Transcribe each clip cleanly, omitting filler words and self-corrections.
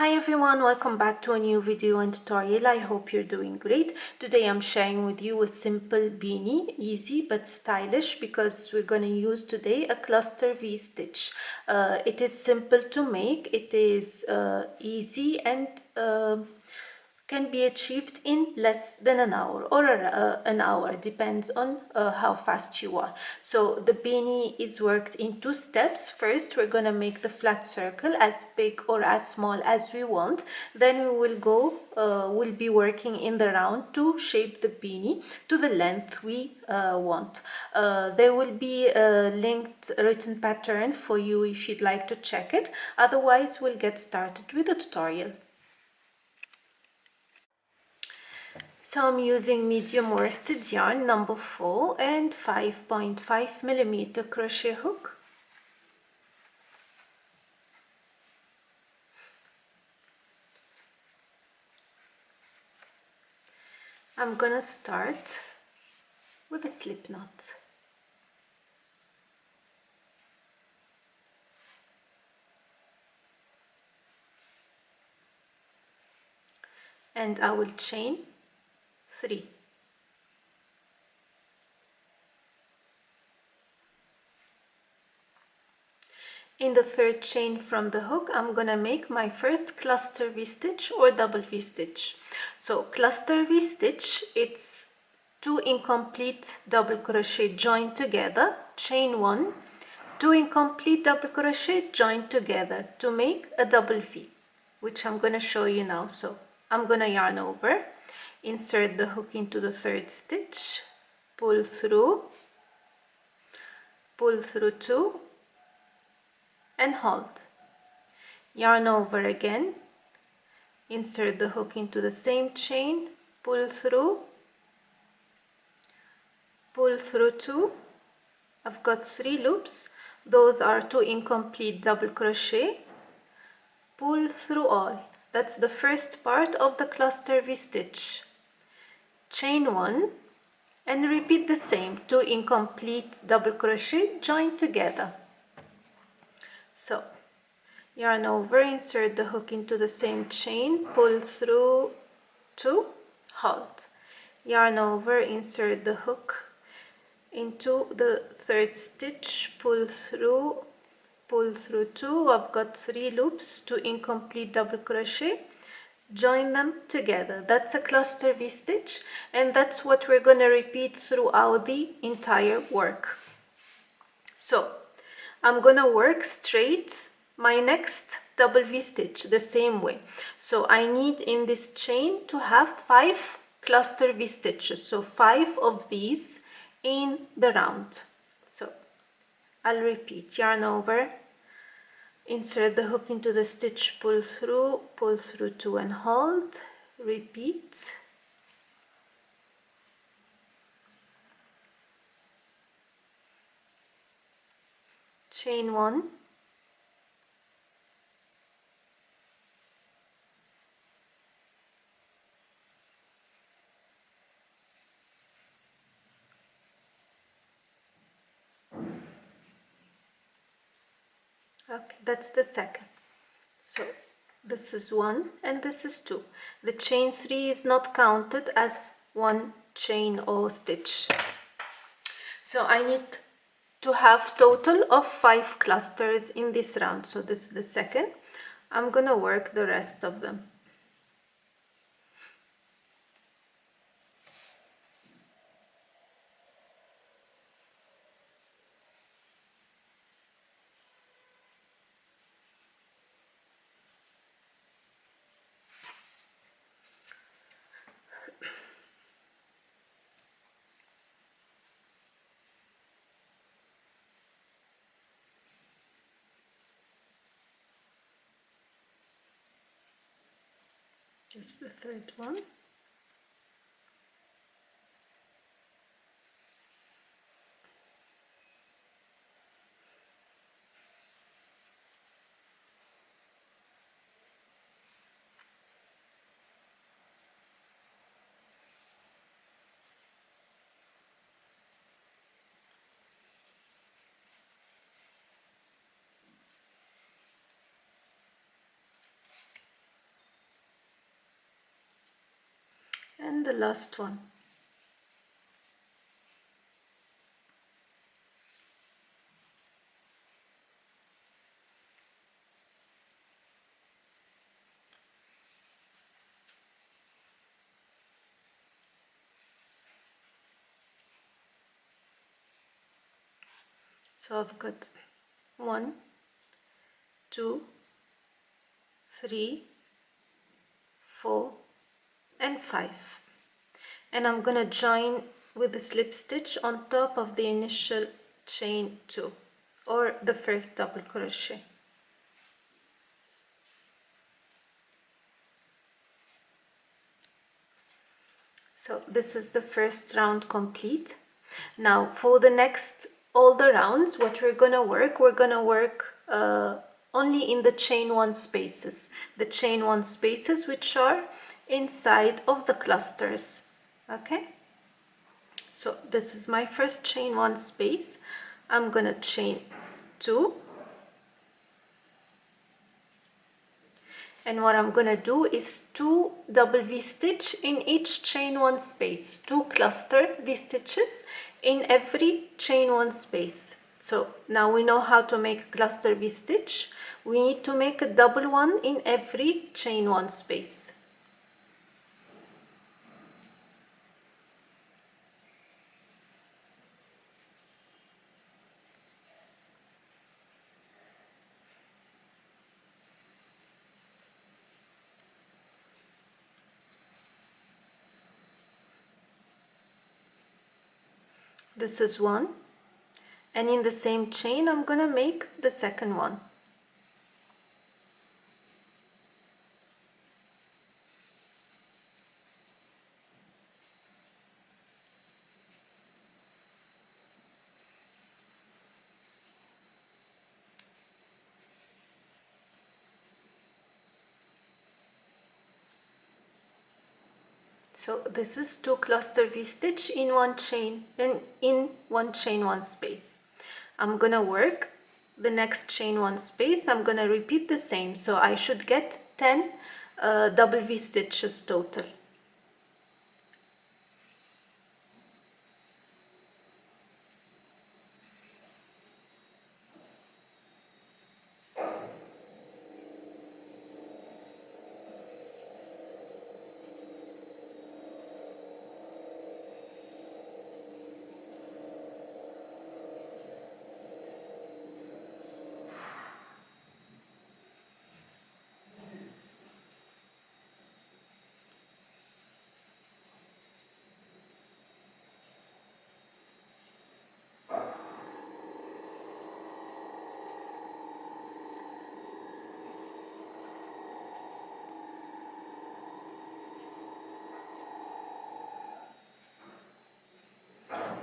Hi everyone, welcome back to a new video and tutorial. I hope you're doing great. Today I'm sharing with you a simple beanie, easy but stylish, because we're going to use today a cluster V stitch. It is simple to make, it is easy and can be achieved in less than an hour or an hour, depends on how fast you are. So the beanie is worked in two steps. First, we're going to make the flat circle as big or as small as we want. Then we will we'll be working in the round to shape the beanie to the length we want. There will be a linked written pattern for you if you'd like to check it. Otherwise, we'll get started with the tutorial. So I'm using medium worsted yarn number 4 and 5.5mm crochet hook. I'm gonna start with a slip knot. And I will chain 3. In the third chain from the hook, I'm gonna make my first cluster V stitch or double V stitch. So cluster V stitch, it's 2 incomplete double crochet joined together, chain 1, 2 incomplete double crochet joined together to make a double V, which I'm gonna show you now. So I'm gonna yarn over, insert the hook into the third stitch, pull through 2 and hold. Yarn over again, insert the hook into the same chain, pull through 2. I've got 3 loops. Those are 2 incomplete double crochet, pull through all. That's the first part of the cluster V stitch. Chain 1 and repeat the same, 2 incomplete double crochet joined together. So yarn over, insert the hook into the same chain, pull through 2, hold. Yarn over, insert the hook into the third stitch, pull through 2. I've got 3 loops, 2 incomplete double crochet, join them together. That's a cluster V stitch, and that's what we're going to repeat throughout the entire work. So I'm going to work straight my next double V stitch the same way. So I need in this chain to have 5 cluster V stitches, so 5 of these in the round. So I'll repeat, yarn over, insert the hook into the stitch, pull through 2 and hold, repeat, chain 1, okay, that's the second. So this is 1 and this is 2. The chain 3 is not counted as one chain or stitch. So I need to have total of 5 clusters in this round. So this is the second. I'm gonna work the rest of them. Just the third one. and the last one. So I've got 1, 2, 3, 4 and 5, and I'm gonna join with the slip stitch on top of the initial chain 2 or the first double crochet. So this is the first round complete. Now for the next all the rounds, what we're gonna work only in the chain 1 spaces, the chain 1 spaces which are inside of the clusters. Okay, so this is my first chain 1 space. I'm gonna chain 2, and what I'm gonna do is 2 double V stitch in each chain 1 space, 2 cluster V stitches in every chain 1 space. So now we know how to make a cluster V stitch. We need to make a double one in every chain 1 space. This is one, and in the same chain I'm gonna make the second one. So this is 2 cluster V stitch in one chain, and in one chain 1 space. I'm gonna work the next chain 1 space. I'm gonna repeat the same, so I should get 10 double V stitches total.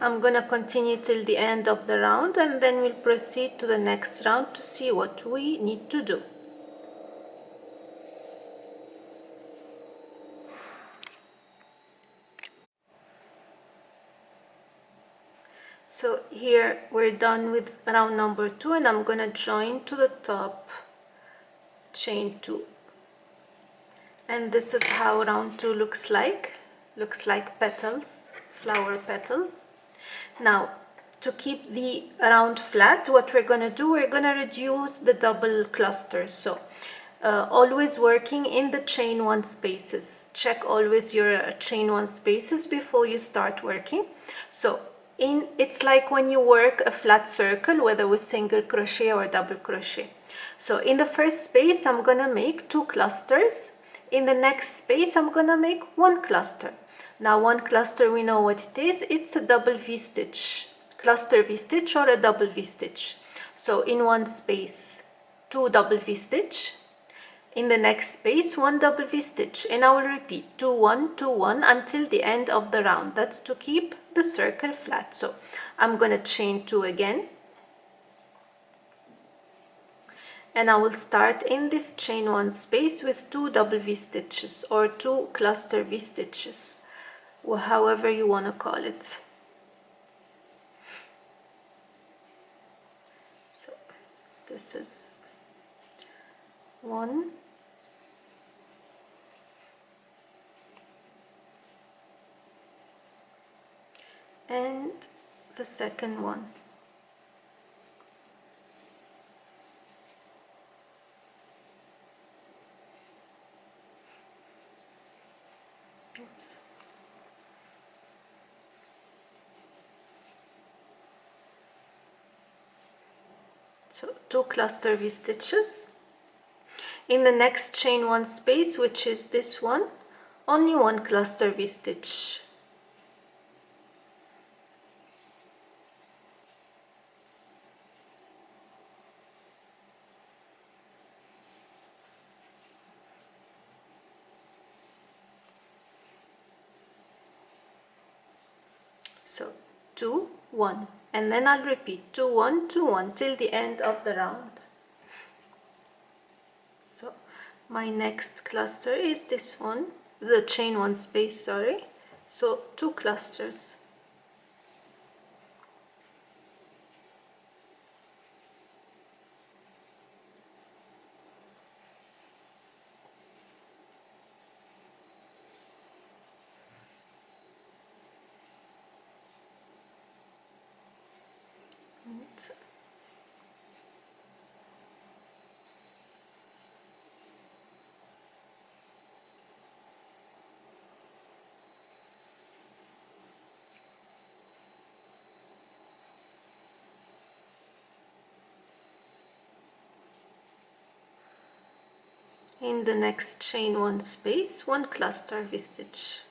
I'm gonna continue till the end of the round, and then we'll proceed to the next round to see what we need to do. So here we're done with round number 2, and I'm gonna join to the top chain 2, and this is how round 2 looks like petals, flower petals. Now to keep the round flat, what we're gonna do, we're gonna reduce the double clusters. So always working in the chain 1 spaces. Check always your chain 1 spaces before you start working. So it's like when you work a flat circle, whether with single crochet or double crochet. So in the first space I'm gonna make 2 clusters. In the next space I'm gonna make 1 cluster. Now 1 cluster, we know what it is. It's a double V stitch, cluster V stitch or a double V stitch. So in one space 2 double V stitch, in the next space 1 double V stitch, and I will repeat 2 1 2 1 until the end of the round. That's to keep the circle flat. So I'm gonna chain 2 again, and I will start in this chain 1 space with 2 double V stitches or 2 cluster V stitches, or however you want to call it. So this is 1, and the second one. Oops. So 2 cluster V stitches. In the next chain 1 space, which is this one, only 1 cluster V stitch. So 2, 1, and then I'll repeat 2, 1, 2, 1 till the end of the round. So my next cluster is this one, the chain 1 space, sorry. So 2 clusters. In the next chain 1 space, 1 cluster V stitch.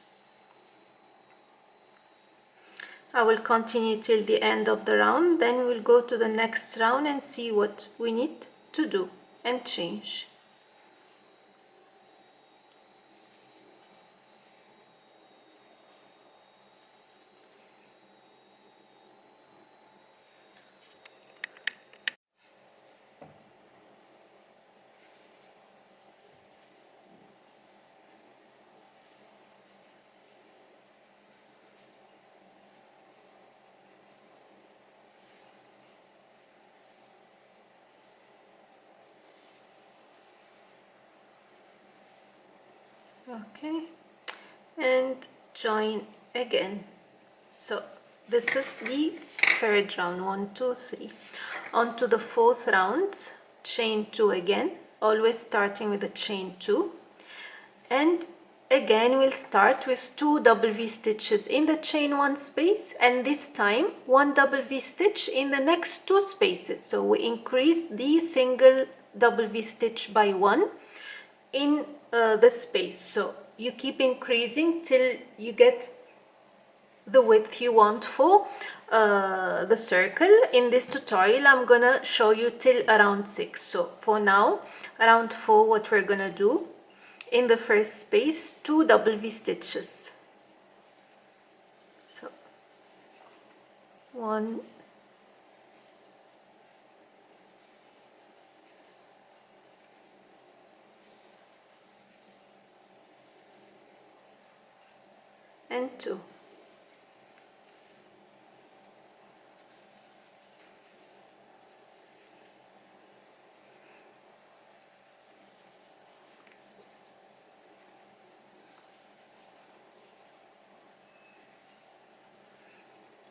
I will continue till the end of the round, then we'll go to the next round and see what we need to do and change. Okay, and join again. So this is the third round, 1, 2, 3. On to the fourth round, chain 2 again, always starting with a chain 2, and again we'll start with 2 double V stitches in the chain 1 space, and this time 1 double V stitch in the next 2 spaces. So we increase the single double V stitch by 1 in the space. So you keep increasing till you get the width you want for the circle. In this tutorial I'm gonna show you till around 6. So for now, around 4, what we're gonna do, in the first space, 2 double V stitches. So 1, and 2.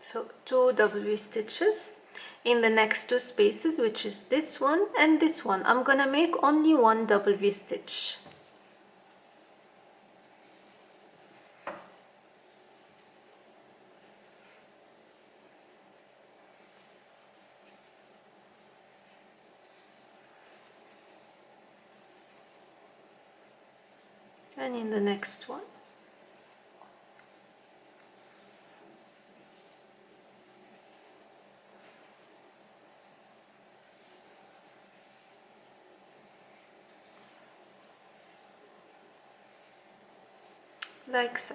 So 2 double V stitches in the next 2 spaces, which is this one and this one. I'm gonna make only 1 double V stitch. And in the next one. Like so.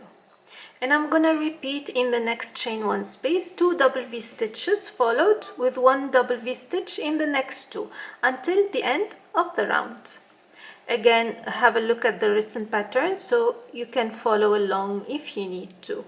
And I'm gonna repeat in the next chain 1 space 2 double V stitches followed with 1 double V stitch in the next 2 until the end of the round. Again, have a look at the written pattern so you can follow along if you need to.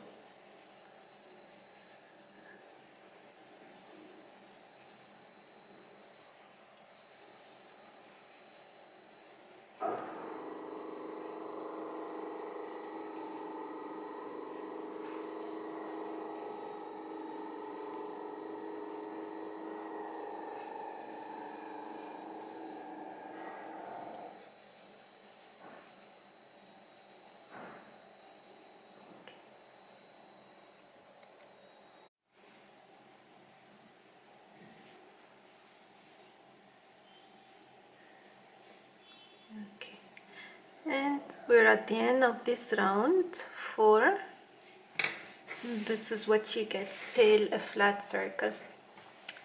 We're at the end of this round 4. This is what you get, still a flat circle.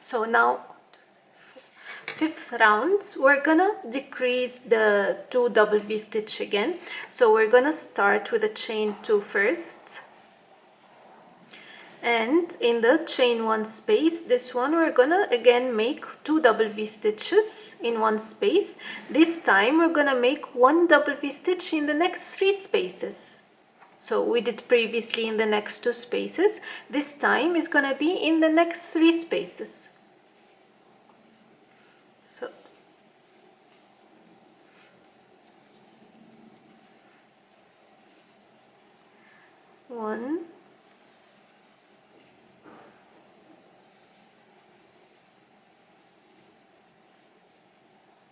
So now 5th round, we're gonna decrease the 2 double V stitch again. So we're gonna start with a chain 2 first, and in the chain 1 space, this one we're gonna again make 2 double V stitches in one space. This time we're gonna make 1 double V stitch in the next 3 spaces. So we did previously in the next 2 spaces. This time is gonna be in the next 3 spaces. So one,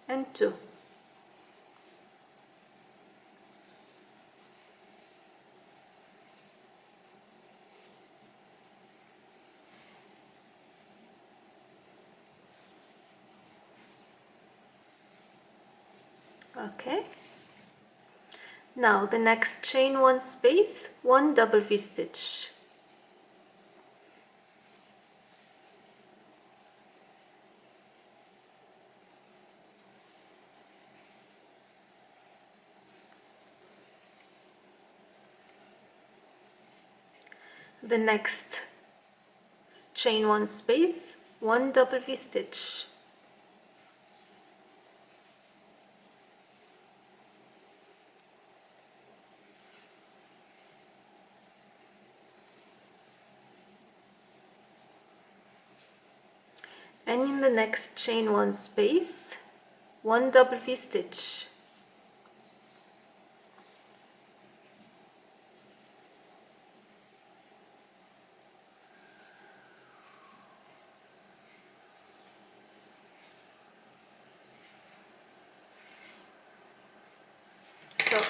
and 2. Okay. Now the next chain 1 space, 1 double V stitch. The next chain 1 space, 1 double V stitch. And in the next chain 1 space, 1 double V stitch. So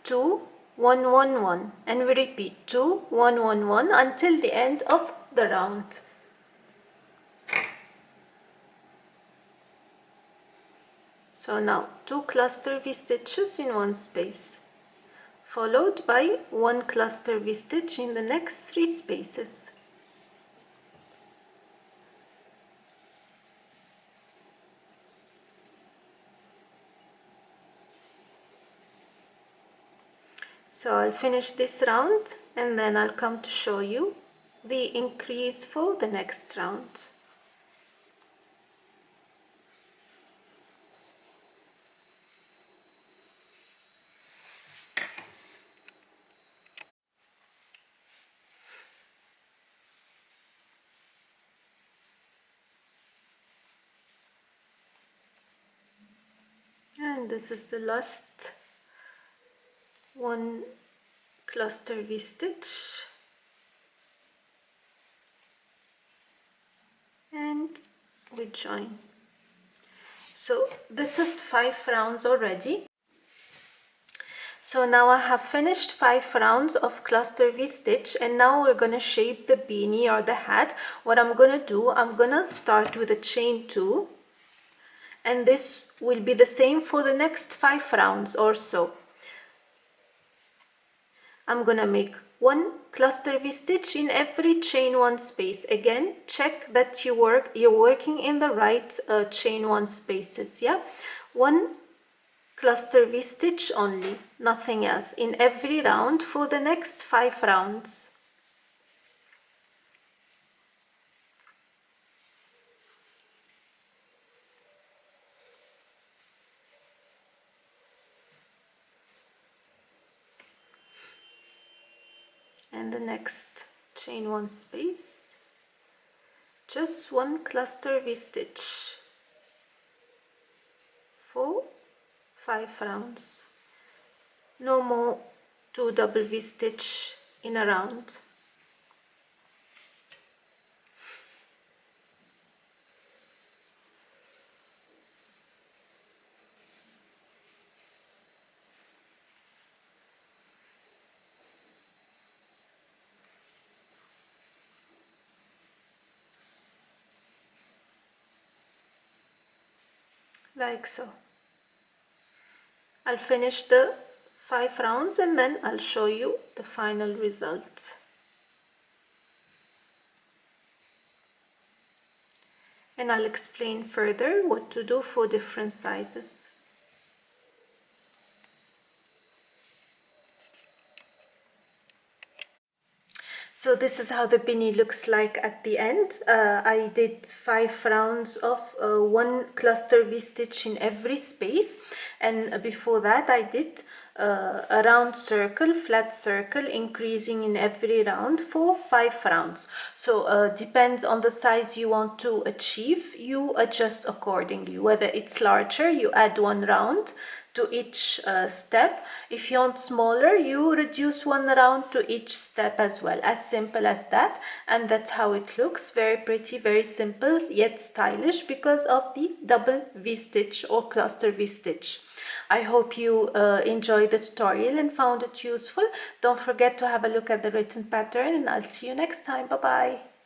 2, 1, 1, 1, and we repeat 2, 1, 1, 1 until the end of the round. So now 2 cluster V stitches in one space, followed by 1 cluster V stitch in the next 3 spaces. So I'll finish this round and then I'll come to show you the increase for the next round. And this is the last 1 cluster V stitch, and we join. So this is 5 rounds already. So now I have finished 5 rounds of cluster V stitch, and now we're gonna shape the beanie or the hat. What I'm gonna do, I'm gonna start with a chain 2, and this will be the same for the next 5 rounds or so. I'm gonna make 1 cluster V stitch in every chain 1 space. Again, check that you're working in the right chain 1 spaces. Yeah, 1 cluster V stitch only, nothing else, in every round for the next 5 rounds. And the next chain 1 space, just 1 cluster V stitch for 5 rounds. No more 2 double V stitch in a round. Like so. I'll finish the 5 rounds and then I'll show you the final result. And I'll explain further what to do for different sizes. So this is how the beanie looks like at the end. I did 5 rounds of 1 cluster V-stitch in every space, and before that I did a round circle, flat circle, increasing in every round for 5 rounds. So depends on the size you want to achieve, you adjust accordingly. Whether it's larger, you add 1 round to each step. If you want smaller, you reduce 1 round to each step as well. As simple as that, and that's how it looks. Very pretty, very simple, yet stylish because of the double V-stitch or cluster V-stitch. I hope you enjoyed the tutorial and found it useful. Don't forget to have a look at the written pattern, and I'll see you next time. Bye bye.